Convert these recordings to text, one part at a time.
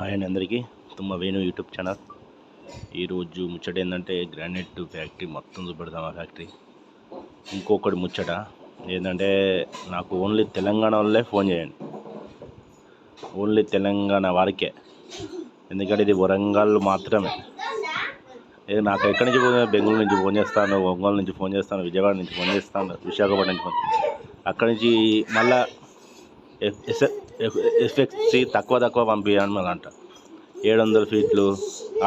Hi అండి అందరికీ. తుమ్మ వేణు యూట్యూబ్ ఛానల్. ఈరోజు ముచ్చట ఏంటంటే గ్రానైట్ ఫ్యాక్టరీ మొత్తం చూపెడతాం. ఆ ఫ్యాక్టరీ ఇంకొకటి ముచ్చట ఏంటంటే నాకు ఓన్లీ తెలంగాణ వాళ్ళే ఫోన్ చేయండి, ఓన్లీ తెలంగాణ వారికే. ఎందుకంటే ఇది వరంగల్ మాత్రమే. నాకు ఎక్కడి నుంచి బెంగళూరు నుంచి ఫోన్ చేస్తాను, ఒంగోలు నుంచి ఫోన్ చేస్తాను, విజయవాడ నుంచి ఫోన్ చేస్తాను, విశాఖపట్నం నుంచి ఫోన్, అక్కడి నుంచి మళ్ళా ఎఫ్ఎక్సీ తక్కువ పంపించాను మళ్ళీ అంట. 700 ఫీట్లు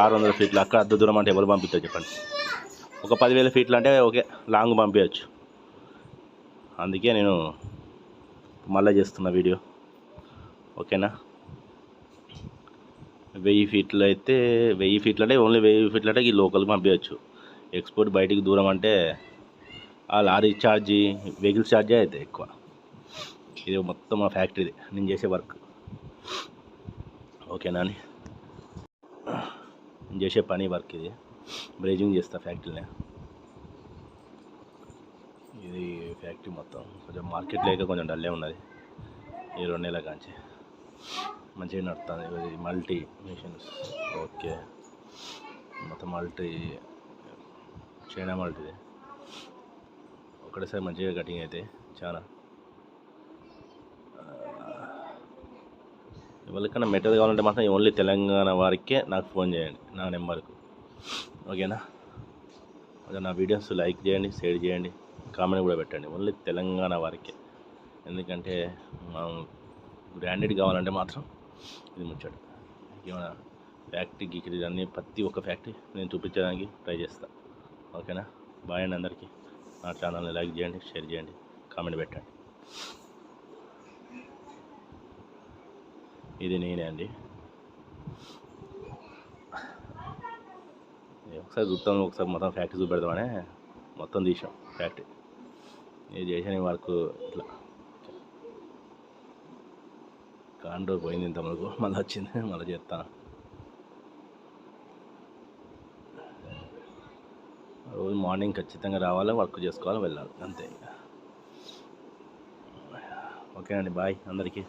600 ఫీట్లు అక్కడ అద్ద దూరం అంటే ఎవరు పంపిస్తారు చెప్పండి. ఒక 10,000 ఫీట్లు అంటే ఓకే, లాంగ్ పంపించవచ్చు. అందుకే నేను మళ్ళీ చేస్తున్న వీడియో, ఓకేనా. 1000 ఫీట్లు అయితే 1000 ఫీట్లు అంటే ఓన్లీ 1000 ఫీట్లు అంటే ఈ లోకల్కి పంపించవచ్చు. ఎక్స్పోర్ట్ బయటికి దూరం అంటే ఆ లారీ ఛార్జీ, వెహికల్ ఛార్జే అయితే ఎక్కువ. ఇది మొత్తం మా ఫ్యాక్టరీది, నేను చేసే వర్క్, ఓకేనా అని. నేను చేసే పని వర్క్ ఇది. బ్రేజింగ్ చేస్తా ఫ్యాక్టరీనే. ఇది ఫ్యాక్టరీ మొత్తం కొంచెం మార్కెట్ లేక కొంచెం డల్లే ఉన్నది. ఈ 2 నెలల కాంచి మంచిగా నడుస్తుంది. ఇది మల్టీ మిషన్స్, ఓకే. మొత్తం మల్టీ చైనా మల్టీది. ఒకటేసారి మంచిగా కటింగ్ అయితే చాలా. ఎవరికైనా మెటీరియల్ కావాలంటే మాత్రం ఓన్లీ తెలంగాణ వారికే నాకు ఫోన్ చేయండి, నా నెంబర్కు, ఓకేనా. అదే నా వీడియోస్ లైక్ చేయండి, షేర్ చేయండి, కామెంట్ కూడా పెట్టండి. ఓన్లీ తెలంగాణ వారికే. ఎందుకంటే మనం బ్రాండెడ్ కావాలంటే మాత్రం ఇది ముచ్చట. ఏమైనా ఫ్యాక్టరీ గిక్టరీ అన్నీ ప్రతి ఒక్క ఫ్యాక్టరీ నేను చూపించడానికి ట్రై చేస్తాను, ఓకేనా. బాయ్ అండి అందరికీ. నా ఛానల్ని లైక్ చేయండి, షేర్ చేయండి, కామెంట్ పెట్టండి. ఇది నేనే అండి. ఒకసారి చూస్తాం, ఒకసారి మొత్తం ఫ్యాక్టరీ చూపెడదామనే మొత్తం తీసాం ఫ్యాక్టరీ. ఇది చేసిన వర్క్ ఇట్లా కాండ్రో పోయింది ఇంతవరకు, మళ్ళీ వచ్చింది, మళ్ళీ చేస్తాను. రోజు మార్నింగ్ ఖచ్చితంగా రావాలి, వర్క్ చేసుకోవాలి, వెళ్ళాలి, అంతే. ఓకే అండి, బాయ్ అందరికీ.